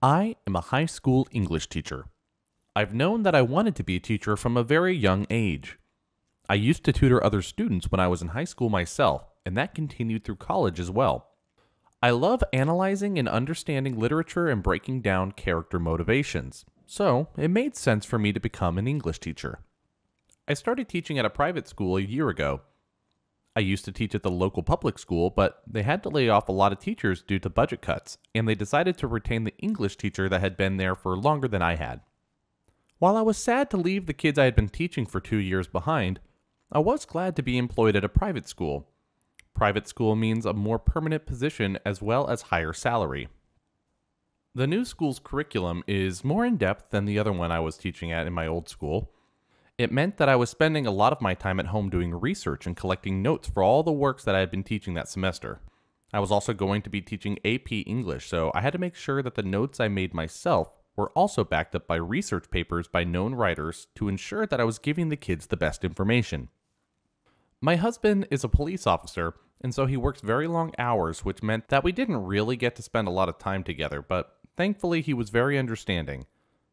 I am a high school English teacher. I've known that I wanted to be a teacher from a very young age. I used to tutor other students when I was in high school myself, and that continued through college as well. I love analyzing and understanding literature and breaking down character motivations, so it made sense for me to become an English teacher. I started teaching at a private school a year ago. I used to teach at the local public school, but they had to lay off a lot of teachers due to budget cuts, and they decided to retain the English teacher that had been there for longer than I had. While I was sad to leave the kids I had been teaching for 2 years behind, I was glad to be employed at a private school. Private school means a more permanent position as well as higher salary. The new school's curriculum is more in-depth than the other one I was teaching at in my old school. It meant that I was spending a lot of my time at home doing research and collecting notes for all the works that I had been teaching that semester. I was also going to be teaching AP English, so I had to make sure that the notes I made myself were also backed up by research papers by known writers to ensure that I was giving the kids the best information. My husband is a police officer, and so he works very long hours, which meant that we didn't really get to spend a lot of time together, but thankfully he was very understanding.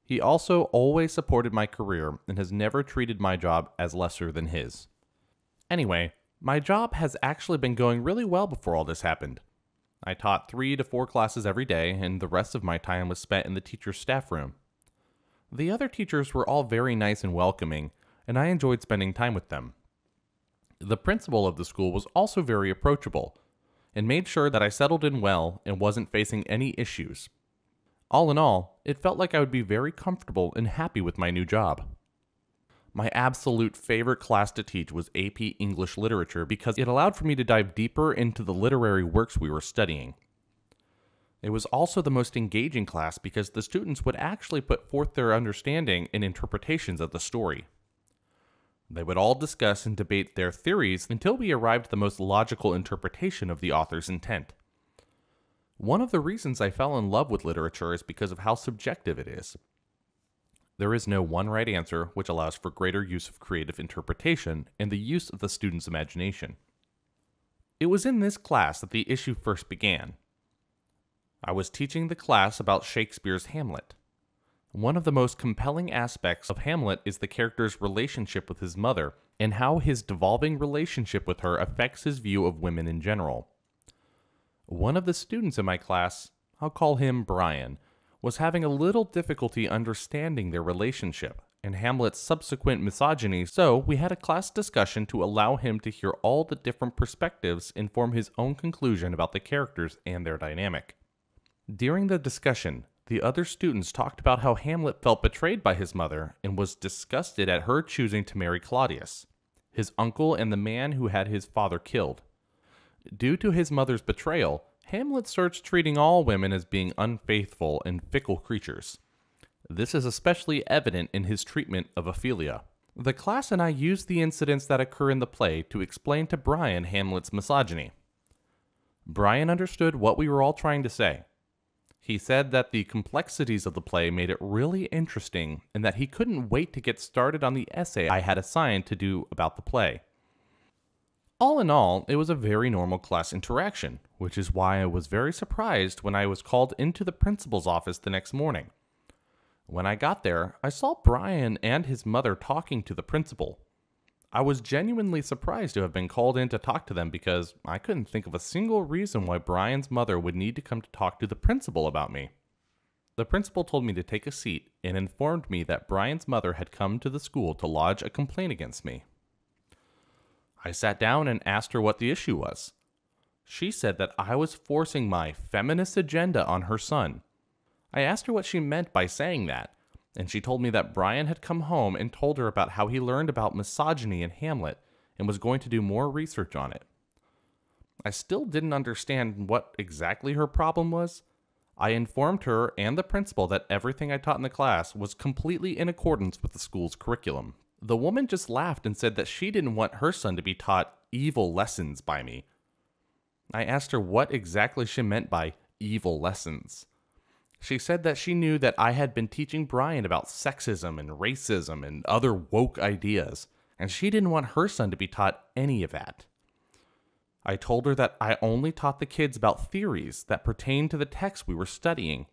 He also always supported my career and has never treated my job as lesser than his. Anyway, my job has actually been going really well before all this happened. I taught 3 to 4 classes every day, and the rest of my time was spent in the teacher's staff room. The other teachers were all very nice and welcoming, and I enjoyed spending time with them. The principal of the school was also very approachable, and made sure that I settled in well and wasn't facing any issues. All in all, it felt like I would be very comfortable and happy with my new job. My absolute favorite class to teach was AP English Literature because it allowed for me to dive deeper into the literary works we were studying. It was also the most engaging class because the students would actually put forth their understanding and interpretations of the story. They would all discuss and debate their theories until we arrived at the most logical interpretation of the author's intent. One of the reasons I fell in love with literature is because of how subjective it is. There is no one right answer, which allows for greater use of creative interpretation and the use of the student's imagination. It was in this class that the issue first began. I was teaching the class about Shakespeare's Hamlet. One of the most compelling aspects of Hamlet is the character's relationship with his mother and how his devolving relationship with her affects his view of women in general. One of the students in my class, I'll call him Brian, was having a little difficulty understanding their relationship and Hamlet's subsequent misogyny, so we had a class discussion to allow him to hear all the different perspectives and form his own conclusion about the characters and their dynamic. During the discussion, the other students talked about how Hamlet felt betrayed by his mother and was disgusted at her choosing to marry Claudius, his uncle and the man who had his father killed. Due to his mother's betrayal, Hamlet starts treating all women as being unfaithful and fickle creatures. This is especially evident in his treatment of Ophelia. The class and I used the incidents that occur in the play to explain to Brian Hamlet's misogyny. Brian understood what we were all trying to say. He said that the complexities of the play made it really interesting and that he couldn't wait to get started on the essay I had assigned to do about the play. All in all, it was a very normal class interaction, which is why I was very surprised when I was called into the principal's office the next morning. When I got there, I saw Brian and his mother talking to the principal. I was genuinely surprised to have been called in to talk to them because I couldn't think of a single reason why Brian's mother would need to come to talk to the principal about me. The principal told me to take a seat and informed me that Brian's mother had come to the school to lodge a complaint against me. I sat down and asked her what the issue was. She said that I was forcing my feminist agenda on her son. I asked her what she meant by saying that, and she told me that Brian had come home and told her about how he learned about misogyny in Hamlet and was going to do more research on it. I still didn't understand what exactly her problem was. I informed her and the principal that everything I taught in the class was completely in accordance with the school's curriculum. The woman just laughed and said that she didn't want her son to be taught evil lessons by me. I asked her what exactly she meant by evil lessons. She said that she knew that I had been teaching Brian about sexism and racism and other woke ideas, and she didn't want her son to be taught any of that. I told her that I only taught the kids about theories that pertained to the text we were studying.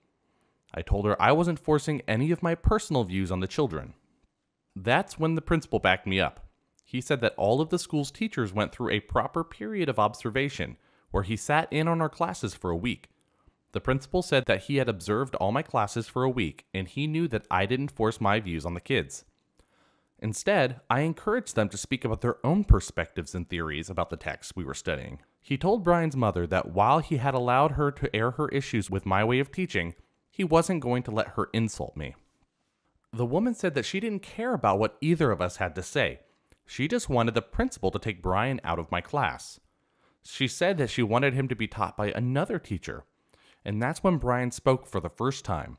I told her I wasn't forcing any of my personal views on the children. That's when the principal backed me up. He said that all of the school's teachers went through a proper period of observation, where he sat in on our classes for a week. The principal said that he had observed all my classes for a week, and he knew that I didn't force my views on the kids. Instead, I encouraged them to speak about their own perspectives and theories about the text we were studying. He told Brian's mother that while he had allowed her to air her issues with my way of teaching, he wasn't going to let her insult me. The woman said that she didn't care about what either of us had to say. She just wanted the principal to take Brian out of my class. She said that she wanted him to be taught by another teacher, and that's when Brian spoke for the first time.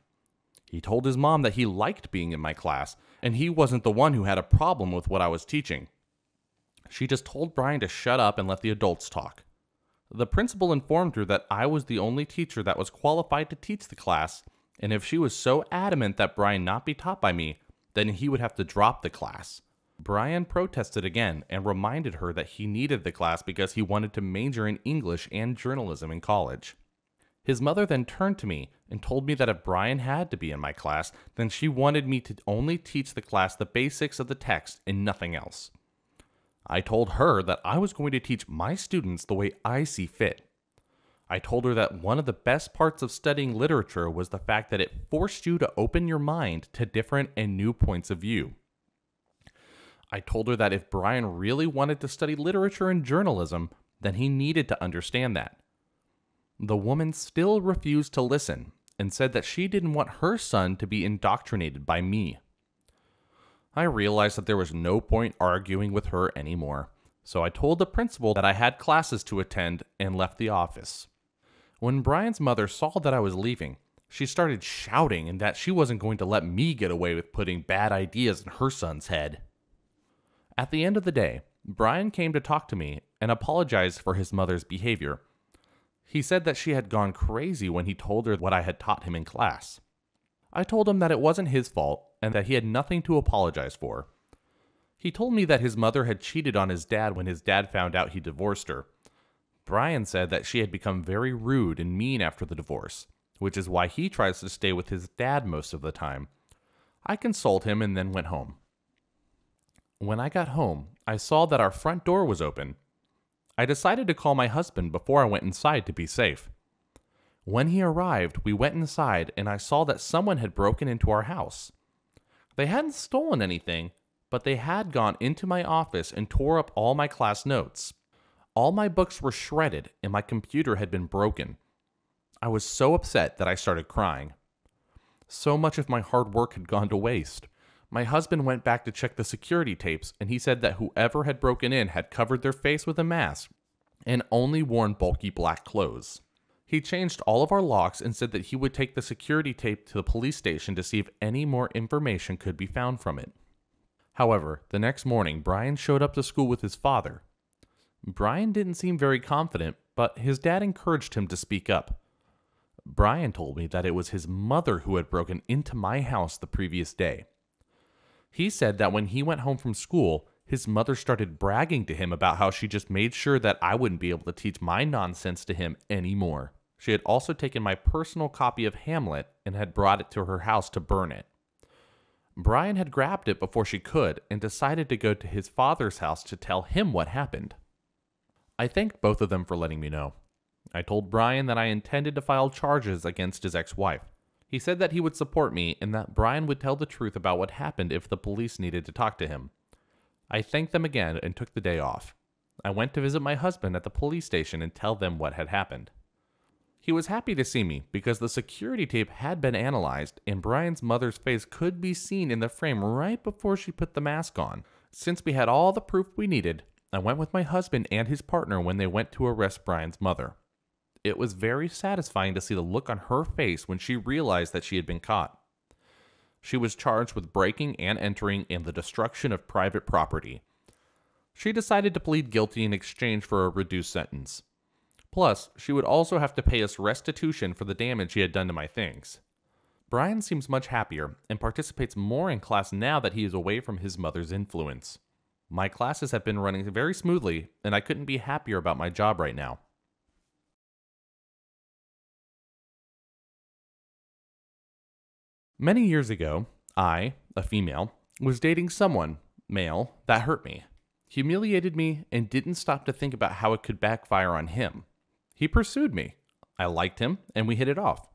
He told his mom that he liked being in my class, and he wasn't the one who had a problem with what I was teaching. She just told Brian to shut up and let the adults talk. The principal informed her that I was the only teacher that was qualified to teach the class, and if she was so adamant that Brian not be taught by me, then he would have to drop the class. Brian protested again and reminded her that he needed the class because he wanted to major in English and journalism in college. His mother then turned to me and told me that if Brian had to be in my class, then she wanted me to only teach the class the basics of the text and nothing else. I told her that I was going to teach my students the way I see fit. I told her that one of the best parts of studying literature was the fact that it forced you to open your mind to different and new points of view. I told her that if Brian really wanted to study literature and journalism, then he needed to understand that. The woman still refused to listen and said that she didn't want her son to be indoctrinated by me. I realized that there was no point arguing with her anymore, so I told the principal that I had classes to attend and left the office. When Brian's mother saw that I was leaving, she started shouting and that she wasn't going to let me get away with putting bad ideas in her son's head. At the end of the day, Brian came to talk to me and apologized for his mother's behavior. He said that she had gone crazy when he told her what I had taught him in class. I told him that it wasn't his fault and that he had nothing to apologize for. He told me that his mother had cheated on his dad when his dad found out he divorced her. Brian said that she had become very rude and mean after the divorce, which is why he tries to stay with his dad most of the time. I consoled him and then went home. When I got home, I saw that our front door was open. I decided to call my husband before I went inside to be safe. When he arrived, we went inside and I saw that someone had broken into our house. They hadn't stolen anything, but they had gone into my office and tore up all my class notes. All my books were shredded and my computer had been broken. I was so upset that I started crying. So much of my hard work had gone to waste. My husband went back to check the security tapes, and he said that whoever had broken in had covered their face with a mask and only worn bulky black clothes. He changed all of our locks and said that he would take the security tape to the police station to see if any more information could be found from it. However, the next morning, Brian showed up to school with his father. Brian didn't seem very confident, but his dad encouraged him to speak up. Brian told me that it was his mother who had broken into my house the previous day. He said that when he went home from school, his mother started bragging to him about how she just made sure that I wouldn't be able to teach my nonsense to him anymore. She had also taken my personal copy of Hamlet and had brought it to her house to burn it. Brian had grabbed it before she could and decided to go to his father's house to tell him what happened. I thanked both of them for letting me know. I told Brian that I intended to file charges against his ex-wife. He said that he would support me and that Brian would tell the truth about what happened if the police needed to talk to him. I thanked them again and took the day off. I went to visit my husband at the police station and tell them what had happened. He was happy to see me because the security tape had been analyzed and Brian's mother's face could be seen in the frame right before she put the mask on. Since we had all the proof we needed, I went with my husband and his partner when they went to arrest Brian's mother. It was very satisfying to see the look on her face when she realized that she had been caught. She was charged with breaking and entering and the destruction of private property. She decided to plead guilty in exchange for a reduced sentence. Plus, she would also have to pay us restitution for the damage she had done to my things. Brian seems much happier and participates more in class now that he is away from his mother's influence. My classes have been running very smoothly, and I couldn't be happier about my job right now. Many years ago, I, a female, was dating someone, male, that hurt me, humiliated me, and didn't stop to think about how it could backfire on him. He pursued me. I liked him, and we hit it off.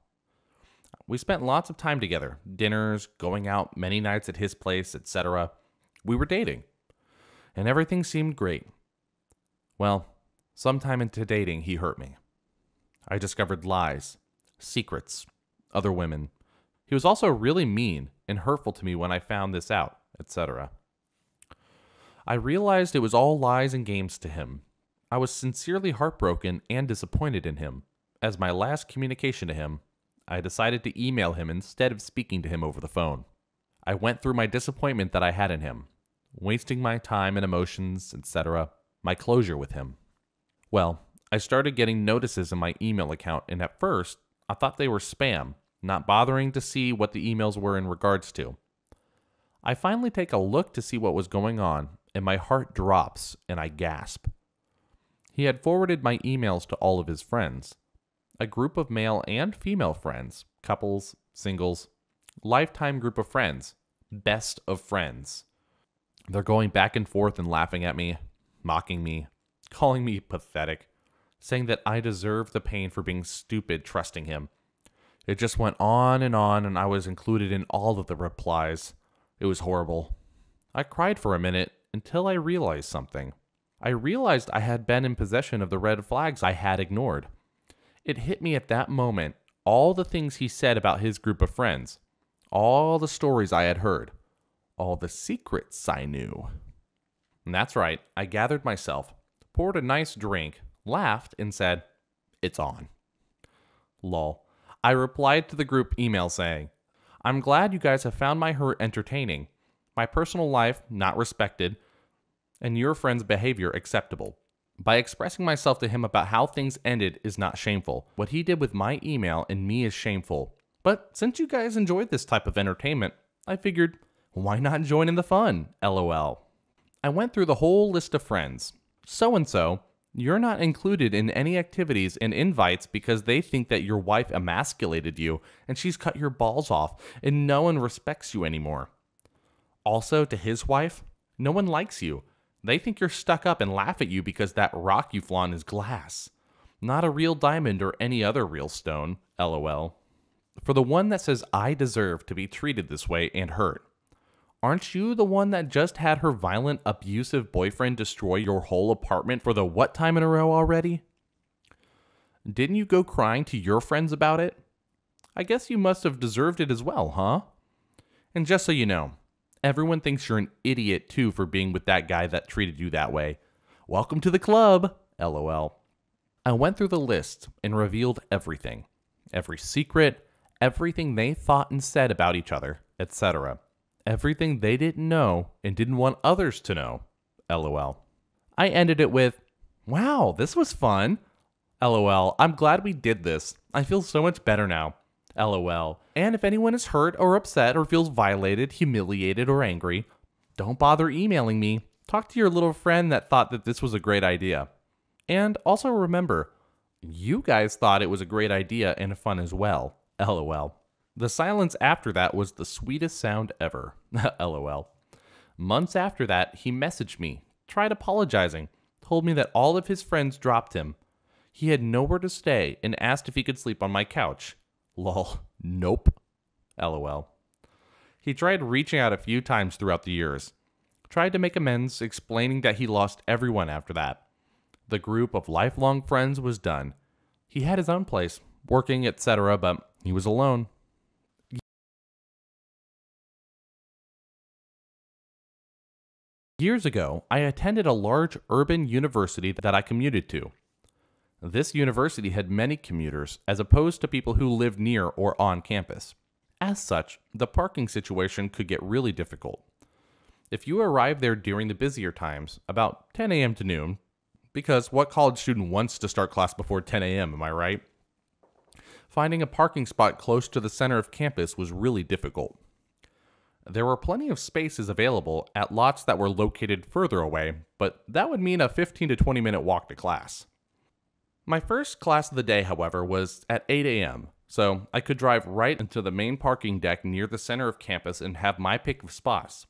We spent lots of time together, dinners, going out many nights at his place, etc. We were dating, and everything seemed great. Well, sometime into dating, he hurt me. I discovered lies, secrets, other women. He was also really mean and hurtful to me when I found this out, etc. I realized it was all lies and games to him. I was sincerely heartbroken and disappointed in him. As my last communication to him, I decided to email him instead of speaking to him over the phone. I went through my disappointment that I had in him, wasting my time and emotions, etc., my closure with him. Well, I started getting notices in my email account, and at first, I thought they were spam, not bothering to see what the emails were in regards to. I finally take a look to see what was going on, and my heart drops, and I gasp. He had forwarded my emails to all of his friends. A group of male and female friends, couples, singles, lifetime group of friends, best of friends. They're going back and forth and laughing at me, mocking me, calling me pathetic, saying that I deserve the pain for being stupid trusting him. It just went on, and I was included in all of the replies. It was horrible. I cried for a minute until I realized something. I realized I had been in possession of the red flags I had ignored. It hit me at that moment, all the things he said about his group of friends, all the stories I had heard, all the secrets I knew. And that's right, I gathered myself, poured a nice drink, laughed, and said, "It's on." Lol. I replied to the group email saying, "I'm glad you guys have found my hurt entertaining, my personal life not respected, and your friend's behavior acceptable. By expressing myself to him about how things ended is not shameful. What he did with my email and me is shameful. But since you guys enjoyed this type of entertainment, I figured, why not join in the fun? LOL. I went through the whole list of friends. So-and-so, you're not included in any activities and invites because they think that your wife emasculated you and she's cut your balls off and no one respects you anymore. Also, to his wife, no one likes you. They think you're stuck up and laugh at you because that rock you flaunt is glass, not a real diamond or any other real stone, LOL. For the one that says I deserve to be treated this way and hurt, aren't you the one that just had her violent, abusive boyfriend destroy your whole apartment for the what time in a row already? Didn't you go crying to your friends about it? I guess you must have deserved it as well, huh? And just so you know, everyone thinks you're an idiot too for being with that guy that treated you that way. Welcome to the club, LOL. I went through the list and revealed everything. Every secret, everything they thought and said about each other, etc. Everything they didn't know and didn't want others to know, LOL. I ended it with, "Wow, this was fun. LOL, I'm glad we did this. I feel so much better now. LOL. And if anyone is hurt or upset or feels violated, humiliated, or angry, don't bother emailing me. Talk to your little friend that thought that this was a great idea. And also remember, you guys thought it was a great idea and fun as well. LOL. The silence after that was the sweetest sound ever. LOL. Months after that, he messaged me, tried apologizing, told me that all of his friends dropped him. He had nowhere to stay and asked if he could sleep on my couch. Lol. Nope. LOL. He tried reaching out a few times throughout the years. Tried to make amends, explaining that he lost everyone after that. The group of lifelong friends was done. He had his own place, working, etc., but he was alone. Years ago, I attended a large urban university that I commuted to. This university had many commuters, as opposed to people who lived near or on campus. As such, the parking situation could get really difficult. If you arrived there during the busier times, about 10 a.m. to noon, because what college student wants to start class before 10 a.m., am I right? Finding a parking spot close to the center of campus was really difficult. There were plenty of spaces available at lots that were located further away, but that would mean a 15 to 20 minute walk to class. My first class of the day, however, was at 8 a.m., So I could drive right into the main parking deck near the center of campus and have my pick of spots.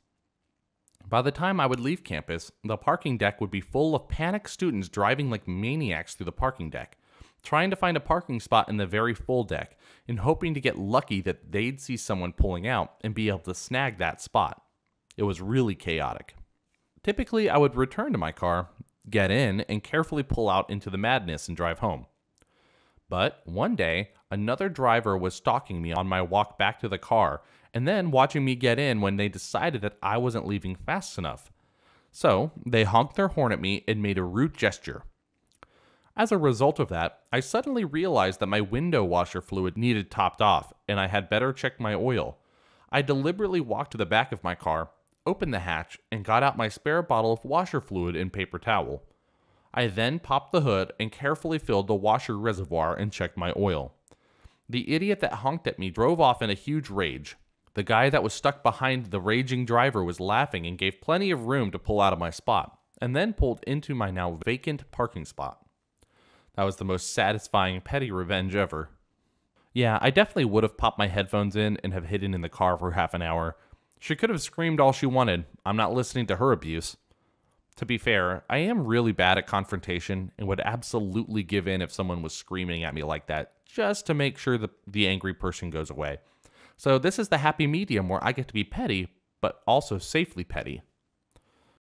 By the time I would leave campus, the parking deck would be full of panicked students driving like maniacs through the parking deck, trying to find a parking spot in the very full deck, and hoping to get lucky that they'd see someone pulling out and be able to snag that spot. It was really chaotic. Typically, I would return to my car, get in, and carefully pull out into the madness and drive home. But one day, another driver was stalking me on my walk back to the car and then watching me get in when they decided that I wasn't leaving fast enough. So, they honked their horn at me and made a rude gesture. As a result of that, I suddenly realized that my window washer fluid needed topped off and I had better check my oil. I deliberately walked to the back of my car, opened the hatch, and got out my spare bottle of washer fluid and paper towel. I then popped the hood and carefully filled the washer reservoir and checked my oil. The idiot that honked at me drove off in a huge rage. The guy that was stuck behind the raging driver was laughing and gave plenty of room to pull out of my spot, and then pulled into my now vacant parking spot. That was the most satisfying petty revenge ever. Yeah, I definitely would have popped my headphones in and have hidden in the car for half an hour. She could have screamed all she wanted. I'm not listening to her abuse. To be fair, I am really bad at confrontation and would absolutely give in if someone was screaming at me like that, just to make sure the angry person goes away. So this is the happy medium where I get to be petty, but also safely petty.